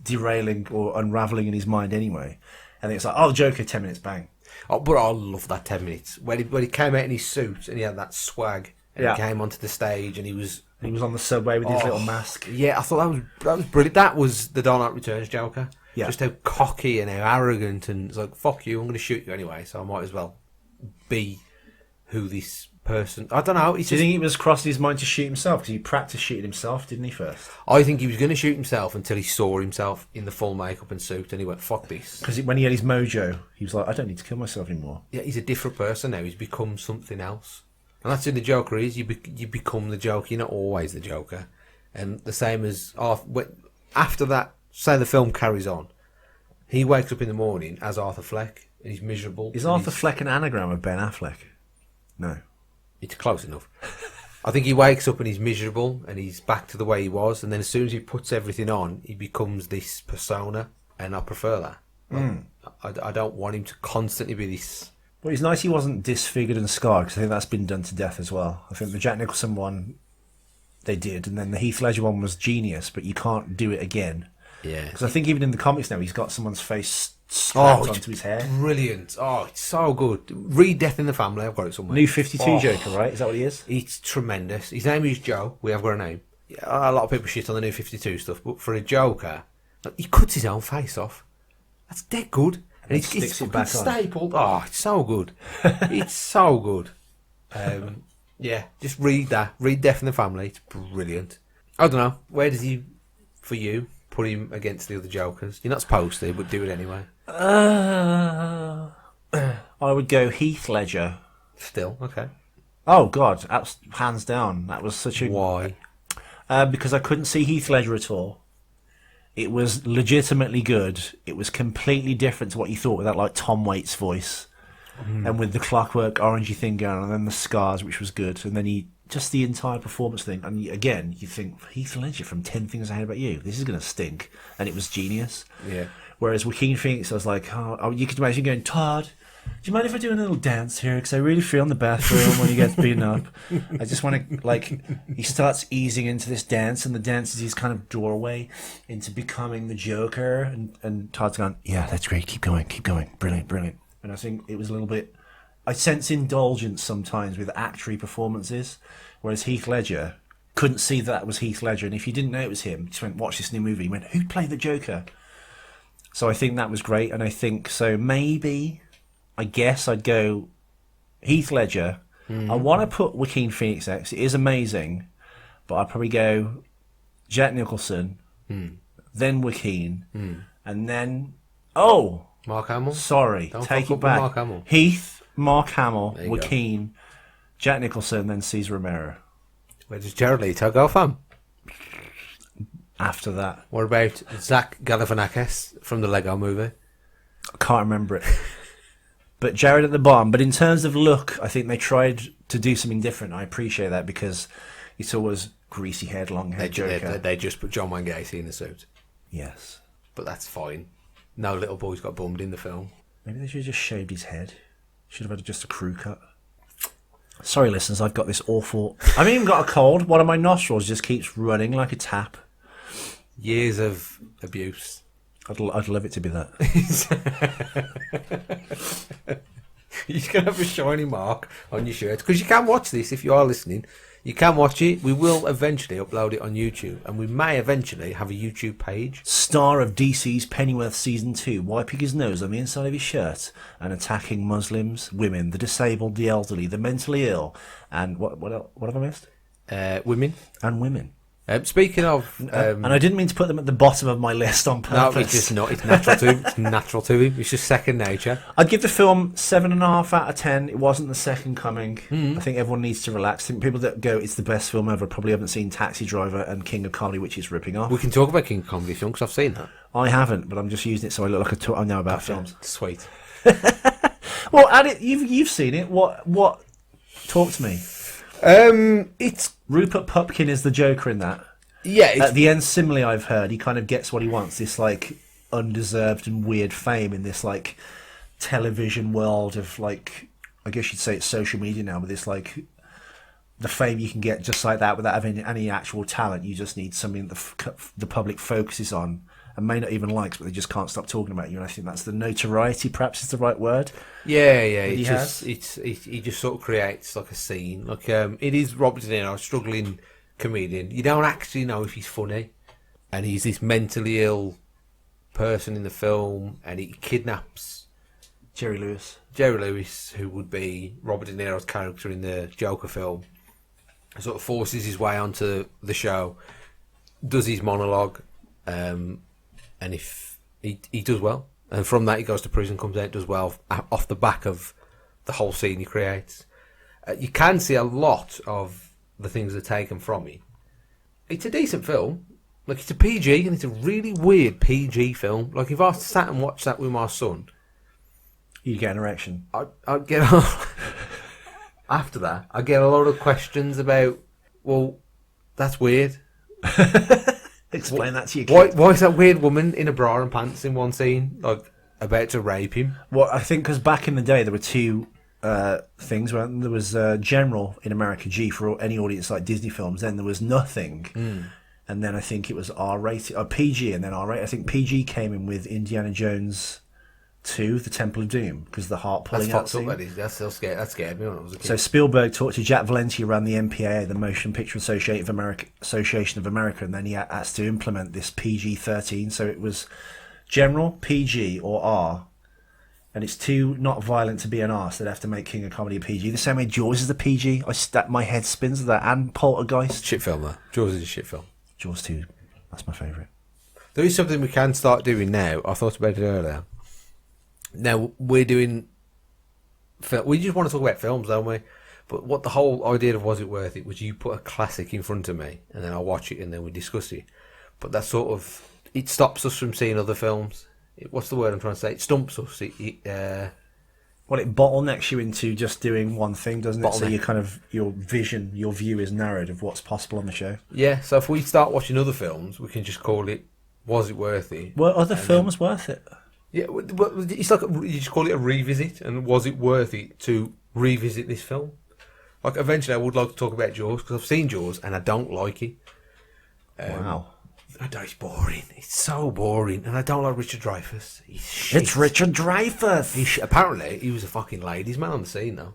derailing or unraveling in his mind anyway. And it's like, oh, Joker, 10 minutes, bang. Oh, but I love that 10 minutes when he came out in his suit and he had that swag and Yeah. he came onto the stage and he was He was on the subway with his little mask. Yeah, I thought that was brilliant. That was the Dark Knight Returns Joker. Yeah. Just how cocky and how arrogant, and it's like, fuck you, I'm going to shoot you anyway, so I might as well be who this person. I don't know. It's Do you just, think it was crossing his mind to shoot himself? Because he practiced shooting himself, didn't he, first? I think he was going to shoot himself until he saw himself in the full makeup and suit, and he went, fuck this. Because when he had his mojo, he was like, I don't need to kill myself anymore. Yeah, he's a different person now. He's become something else. And that's who the Joker is. You become the Joker. You're not always the Joker. And the same as after that, say the film carries on, he wakes up in the morning as Arthur Fleck, and he's miserable. Is Arthur Fleck an anagram of Ben Affleck? No. It's close enough. I think he wakes up and he's miserable, and he's back to the way he was. And then as soon as he puts everything on, he becomes this persona, and I prefer that. I don't want him to constantly be this. Well, it's nice he wasn't disfigured and scarred, because I think that's been done to death as well. I think the Jack Nicholson one, they did, and then the Heath Ledger one was genius, but you can't do it again. Yeah. Because I think even in the comics now, he's got someone's face strapped it's onto his hair. brilliant. Oh, it's so good. Read Death in the Family. I've got it somewhere. New 52 Joker, right? Is that what he is? It's tremendous. His name is Joe. We have got a name. A lot of people shit on the New 52 stuff, but for a Joker, he cuts his own face off. That's dead good. And it's sticks it fucking back on. stapled. Oh, it's so good. It's so good. Yeah, just read that. Read Death in the Family. It's brilliant. I don't know. Where does he, for you, put him against the other Jokers? You're not supposed to, but do it anyway. I would go Heath Ledger. Still, okay. Oh, God. That's hands down. That was such a... Why? Because I couldn't see Heath Ledger at all. It was legitimately good. It was completely different to what you thought with that, like, Tom Waits voice. And with the clockwork orangey thing going on, and then the scars, which was good. And then just the entire performance thing. And again, you think, Heath Ledger from 10 Things I Hate About You. This is going to stink. And it was genius. Yeah. Whereas Joaquin Phoenix, I was like, oh, you could imagine going, Todd, do you mind if I do a little dance here? Because I really feel in the bathroom when he gets beaten up. I just want to, like, he starts easing into this dance, and the dance is his kind of doorway into becoming the Joker. And Todd's gone, yeah, that's great. Keep going. Brilliant. And I think it was a little bit, I sense indulgence sometimes with actory performances, whereas Heath Ledger couldn't see that was Heath Ledger. And if you didn't know it was him, you just went, watch this new movie. You went, who played the Joker? So I think that was great. And I think, so maybe, I guess I'd go Heath Ledger. I want to put Joaquin Phoenix next. It is amazing. But I'd probably go Jack Nicholson, then Joaquin, and then, Mark Hamill? sorry, Don't take fuck it up with back. Mark Hamill. Heath, Mark Hamill, There you Joaquin, Jack Nicholson, then Cesar Romero. Where does Jared Leto go from? After that, What about Zach Galifianakis from the Lego movie? I can't remember it. But Jared at the bottom. But in terms of look, I think they tried to do something different. I appreciate that, because it's always greasy head, long hair Joker. They just put John Wayne Gacy in the suit. Yes. But that's fine. No little boy's got bummed in the film. Maybe they should have just shaved his head. Should have had just a crew cut. Sorry, listeners, I've got this awful... I haven't even got a cold. One of my nostrils just keeps running like a tap. Years of abuse. I'd love it to be that. You're going to have a shiny mark on your shirt. Because you can watch this if you are listening. You can watch it. We will eventually upload it on YouTube. And we may eventually have a YouTube page. Star of DC's Pennyworth Season 2, wiping his nose on the inside of his shirt and attacking Muslims, women, the disabled, the elderly, the mentally ill, and what have I missed? Women. And women. Speaking of... and I didn't mean to put them at the bottom of my list on no, purpose. it's just not. It's natural to him. It's natural to him. It's just second nature. I'd give the film 7.5 out of 10. It wasn't the second coming. I think everyone needs to relax. I think people that go, it's the best film ever, probably haven't seen Taxi Driver and King of Comedy, which is ripping off. We can talk about King of Comedy film because I've seen that. I haven't, but I'm just using it so I look like I know about films. Sweet. Well, and you've seen it. What? Talk to me. It's Rupert Pupkin is the Joker in that. yeah. It's, At the end, similarly, I've heard he kind of gets what he wants. This like undeserved and weird fame in this like television world of like, I guess you'd say it's social media now, but this like the fame you can get just like that without having any actual talent. You just need something that the public focuses on and may not even like, but they just can't stop talking about you. And I think that's the notoriety, perhaps is the right word. yeah. he He just sort of creates like a scene. Like it is Robert De Niro, struggling comedian. You don't actually know if he's funny, and he's this mentally ill person in the film, and he kidnaps Jerry Lewis, who would be Robert De Niro's character in the Joker film, sort of forces his way onto the show, does his monologue, and if he does well, and from that he goes to prison, comes out, does well off the back of the whole scene he creates. You can see a lot of the things that are taken from it. It's a decent film. Like, it's a PG, and it's a really weird PG film. Like, if I sat and watched that with my son, You get an erection. I'd get after that, I get a lot of questions about, well, that's weird. Explain that to your kid. Why is that weird woman in a bra and pants in one scene, like, about to rape him? Well, I think because back in the day there were two things. There was General in America, G for any audience like Disney films. Then there was Nothing, and then I think it was R-rated, or PG, and then R-rated. I think PG came in with Indiana Jones 2, The Temple of Doom, because the heart pulling out That's fucked scene. up, that is. That's still scared. That scared me when I was a kid. So Spielberg talked to Jack Valenti around the MPAA, the Motion Picture Association of America, and then he has to implement this PG-13. So it was General, PG, or R, and it's too not violent to be an R, so they'd have to make King of Comedy a PG. The same way Jaws is a PG. My head spins with that, and Poltergeist. Shit film, though. Jaws is a shit film. Jaws 2, that's my favourite. There is something we can start doing now. I thought about it earlier. Now, we're doing... We just want to talk about films, don't we? But what the whole idea of Was It Worth It was you put a classic in front of me, and then I watch it, and then we discuss it. But that sort of... It stops us from seeing other films. What's the word I'm trying to say? It stumps us. Well, it bottlenecks you into just doing one thing, doesn't it? So Bottleneck. you kind of your view is narrowed of what's possible on the show. Yeah, so if we start watching other films, we can just call it Was It Worth It? Were other films worth it? Yeah, it's like you just call it a revisit, and was it worth it to revisit this film? Like, eventually I would like to talk about Jaws, because I've seen Jaws and I don't like it. Wow. I know it's boring. It's so boring, and I don't like Richard Dreyfuss. He's shit. It's Richard Dreyfuss. Apparently, he was a fucking ladies' man on the scene, though.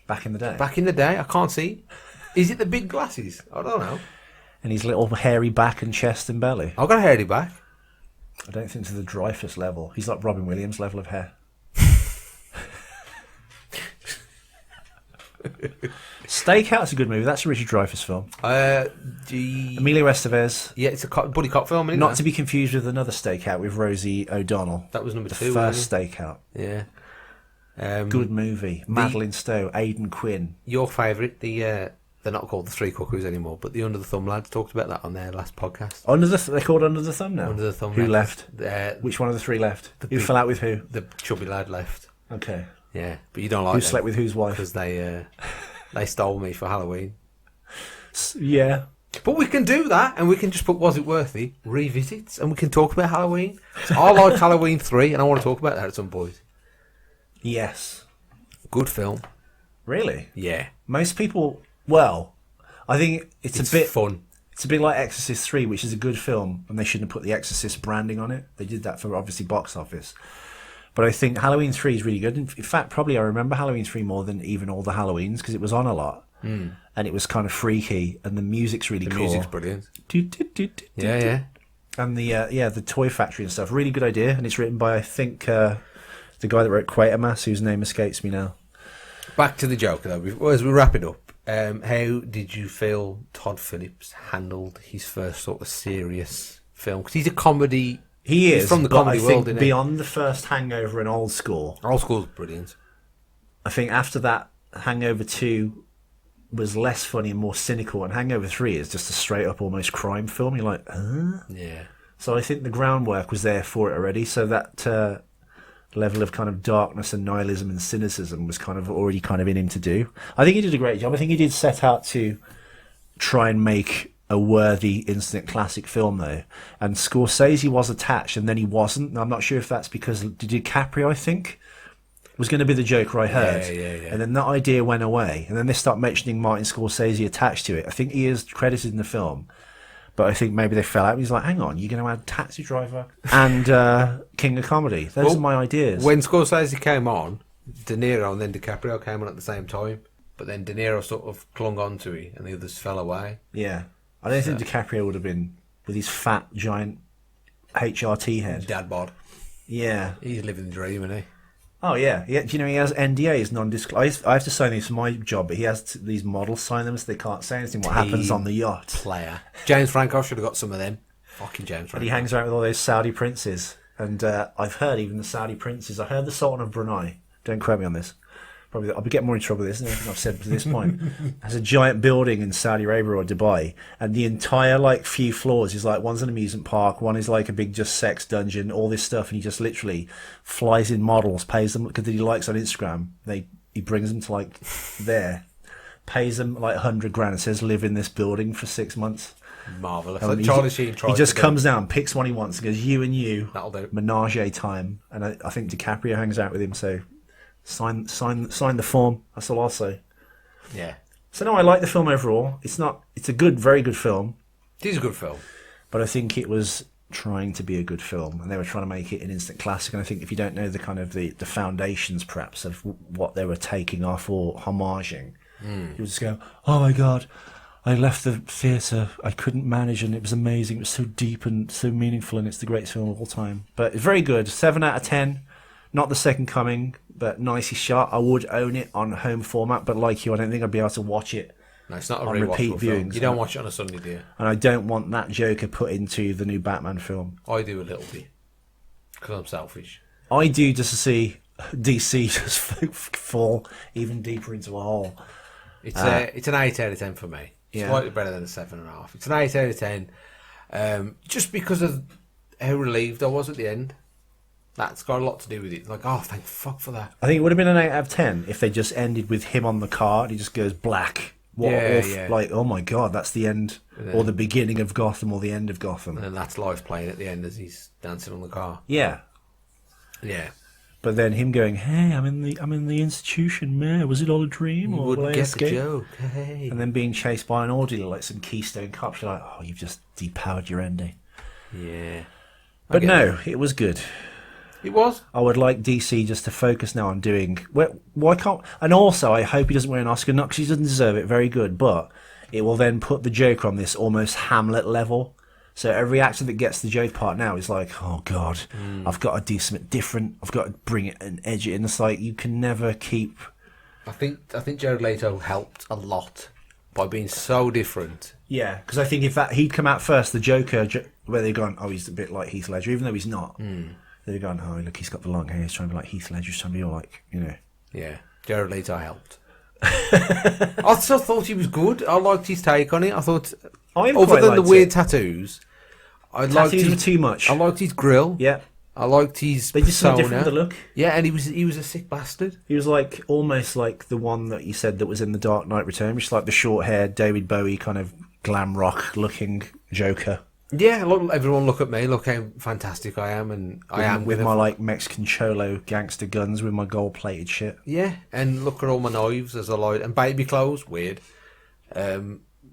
Back in the day. Back in the day, I can't see. Is it the big glasses? I don't know. And his little hairy back and chest and belly. I've got a hairy back. I don't think to the Dreyfuss level. He's like Robin Williams level of hair. Stakeout's a good movie. That's a Richard Dreyfuss film. Emilio Estevez. Yeah, it's a buddy cop film, isn't Not it? to be confused with another Stakeout with Rosie O'Donnell. That was number The 2. first wasn't Stakeout. it? Yeah. Good movie. Madeline Stowe, Aidan Quinn. Your favourite, they're not called the Three Cuckoos anymore, but the Under the Thumb lads talked about that on their last podcast. They're called Under the Thumb now. Under the Thumb. Who lads. left? Which one of the three left? Who big- fell out with who? The chubby lad left. Okay. Yeah, but you don't like Who them slept with whose wife? because they stole me for Halloween. Yeah. But we can do that, and we can just put Was It Worth It revisits, and we can talk about Halloween. So I like Halloween 3, and I want to talk about that at some point. Yes. Good film. Really? Yeah, Most people. Well, I think it's a bit fun. It's a bit like Exorcist 3, which is a good film, and they shouldn't have put the Exorcist branding on it. They did that for obviously box office. But I think Halloween 3 is really good. In fact, probably I remember Halloween 3 more than even all the Halloweens because it was on a lot. And it was kind of freaky, and the music's really cool. The music's brilliant. Yeah, Yeah. And the Toy Factory and stuff. Really good idea, and it's written by, I think, the guy that wrote Quatermass, whose name escapes me now. Back to the Joker, though. As we wrap it up, how did you feel Todd Phillips handled his first sort of serious film? Because he's a comedy... He is, He's from the but comedy I world, think isn't he? beyond the first Hangover and Old School, Old School's brilliant. I think after that, Hangover 2 was less funny and more cynical, and Hangover 3 is just a straight-up almost crime film. You're like, huh? Yeah. So I think the groundwork was there for it already, so that level of kind of darkness and nihilism and cynicism was kind of already kind of in him to do. I think he did a great job. I think he did set out to try and make a worthy instant classic film, though. And Scorsese was attached, and then he wasn't. And I'm not sure if that's because DiCaprio, I think, was going to be the Joker, I heard. Yeah. And then that idea went away. And then they start mentioning Martin Scorsese attached to it. I think he is credited in the film, but I think maybe they fell out. He's like, hang on, you're going to add Taxi Driver and King of Comedy. Those are my ideas. When Scorsese came on, De Niro and then DiCaprio came on at the same time. But then De Niro sort of clung on to it, and the others fell away. Yeah. I don't think DiCaprio would have been with his fat, giant HRT head. Dad bod. Yeah. He's living the dream, isn't he? Oh, yeah. Do you know he has NDAs, non-disclosure? I have to sign these for my job, but he has these models sign them so they can't say anything what happens on the yacht. Player. James Franco should have got some of them. Fucking James Franco. And he hangs around with all those Saudi princes. And I've heard even the Saudi princes. I heard the Sultan of Brunei. Don't quote me on this. probably I'll be getting more in trouble with this than anything I've said to this point. Has a giant building in Saudi Arabia or Dubai, and the entire like few floors is like one's an amusement park, one is like a big just sex dungeon, all this stuff, and he just literally flies in models, pays them because he likes on Instagram. He brings them to like there, pays them like 100 grand and says live in this building for 6 months. Marvelous. And Like Charlie Sheen tried he just to do. comes down, picks one he wants, and goes, you and you, That'll do. menage a time. And I think DiCaprio hangs out with him, so sign the form. That's all I'll say. Yeah. So no, I like the film overall. It's a good, very good film, It is a good film. but I think it was trying to be a good film, and they were trying to make it an instant classic. And I think if you don't know the kind of the foundations, perhaps, of what they were taking off or homaging, you would just go, oh my god, I left the theatre, I couldn't manage, and it was amazing. It was so deep and so meaningful, and it's the greatest film of all time. But it's very good. 7 out of 10. Not The Second Coming, but nicely shot. I would own it on home format, but like you, I don't think I'd be able to watch it. No, it's not a On rewatchable repeat film. viewings. You don't watch it on a Sunday, do you? And I don't want that Joker put into the new Batman film. I do a little bit. Because I'm selfish. I do, just to see DC just fall even deeper into a hole. It's an 8 out of 10 for me. It's Yeah. slightly better than a 7.5. It's an 8 out of 10. Just because of how relieved I was at the end. That's got a lot to do with it. Like, oh, thank fuck for that. I think it would have been an 8 out of 10 if they just ended with him on the car and he just goes black. What Yeah, off, yeah. Like, oh my god, that's the end, or the beginning of Gotham, or the end of Gotham. And that's live playing at the end as he's dancing on the car. Yeah, Yeah. but then him going, "Hey, I'm in the institution, man. Was it all a dream, You or will I wouldn't get the escape?" joke. Hey. And then being chased by an orderly like some Keystone Cops. You're like, "Oh, you've just depowered your ending." Yeah. But get no, it was good. It was. I would like DC just to focus now on doing. Why can't? And also, I hope he doesn't win an Oscar, not because he doesn't deserve it. Very good, but it will then put the Joker on this almost Hamlet level. So every actor that gets the Joker part now is like, oh god, I've got to do something different. I've got to bring it and edge it in. It's like you can never keep. I think Jared Leto helped a lot by being so different. Yeah, because I think if he'd come out first, the Joker, where they've gone, oh, he's a bit like Heath Ledger, even though he's not. They've gone, oh, look, he's got the long hair. He's trying to be like Heath Ledger. He's trying to be all like, you know. Yeah. Jared Leto helped. I still thought he was good. I liked his take on it. I thought, I other quite than the liked weird it. tattoos, I liked Tattoos were his, too much. I liked his grill. Yeah, I liked his they did something different persona. with the look. Yeah, and he was a sick bastard. He was like almost like the one that you said that was in the Dark Knight Return, which is like the short-haired David Bowie kind of glam rock looking Joker. Yeah, everyone look at me, look how fantastic I am, and I am with gonna- my like Mexican cholo gangster guns with my gold-plated shit. Yeah, and look at all my knives as I like, and baby clothes, weird.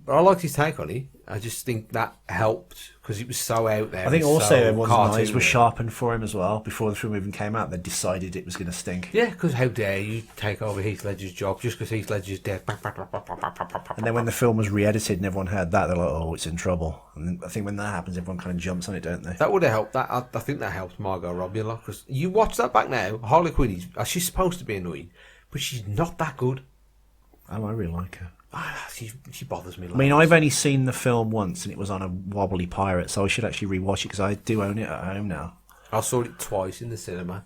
But I liked his take on it. I just think that helped because it was so out there. I think it was also so everyone's knives were cartoony. sharpened for him as well. Before the film even came out, they decided it was going to stink. Yeah, because how dare you take over Heath Ledger's job just because Heath Ledger's dead. And then when the film was re-edited and everyone heard that, they're like, oh, it's in trouble. And then I think when that happens, everyone kind of jumps on it, don't they? That would have helped. I think that helped Margot Robbie a lot because you watch that back now. Harley Quinn, she's supposed to be annoying, but she's not that good. Oh, I really like her. She bothers me. I mean, I've only seen the film once, and it was on a wobbly pirate, so I should actually rewatch it because I do own it at home now. I saw it twice in the cinema.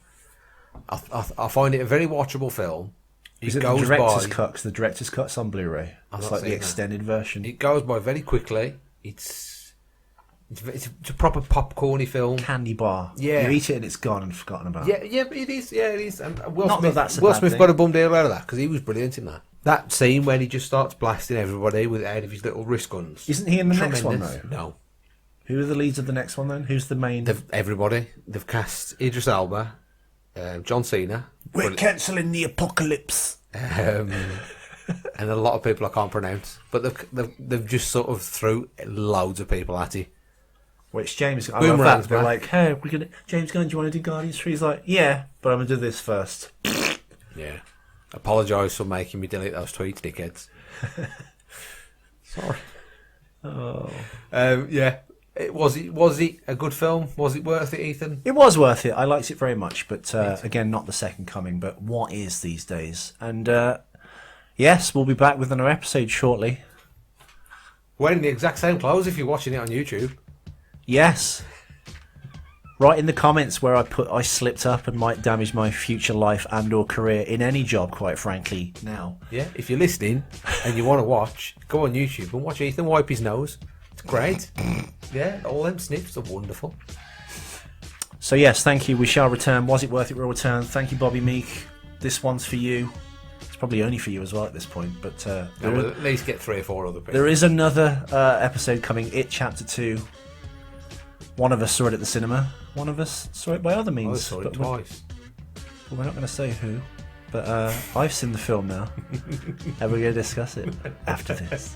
I find it a very watchable film. Is it the director's cut? Because the director's cut's on Blu-ray. I've It's not like the seen that. extended version. It goes by very quickly. It's a proper popcorny film. Candy bar. Yeah. You eat it and it's gone and forgotten about. Yeah, it is. Yeah, it is. And Will Not that Smith, that's a Will bad Smith thing. got a bum deal out of that because he was brilliant in that. That scene when he just starts blasting everybody with out of his little wrist guns. Isn't he in the next one, Tremendous. though? No. Who are the leads of the next one then? Who's the main? They've cast Idris Elba, John Cena, We're cancelling the apocalypse. and a lot of people I can't pronounce, but they've just sort of threw loads of people at it. Which James, I love Boomerang's that. They're back. like, hey, we're gonna James Gunn, do you want to do Guardians 3? He's like, yeah, but I'm gonna do this first. Yeah. Apologise for making me delete those tweets, dickheads. Sorry. Oh. Yeah. Was it a good film? Was it worth it, Ethan? It was worth it. I liked it very much, but again, not The Second Coming. But what is these days? And yes, we'll be back with another episode shortly. Wearing the exact same clothes if you're watching it on YouTube. Yes. Write in the comments where I slipped up and might damage my future life and or career in any job, quite frankly, now. Yeah, if you're listening and you want to watch, go on YouTube and watch Ethan wipe his nose. It's great. Yeah, all them sniffs are wonderful. So yes, thank you. We shall return. Was it worth it? We'll return. Thank you, Bobby Meek. This one's for you. It's probably only for you as well at this point, but We'll at least get 3 or 4 other people. there is another episode coming. It Chapter 2. One of us saw it at the cinema. One of us saw it by other means. I saw it but twice. we're not going to say who. But I've seen the film now, and we're going to discuss it after this.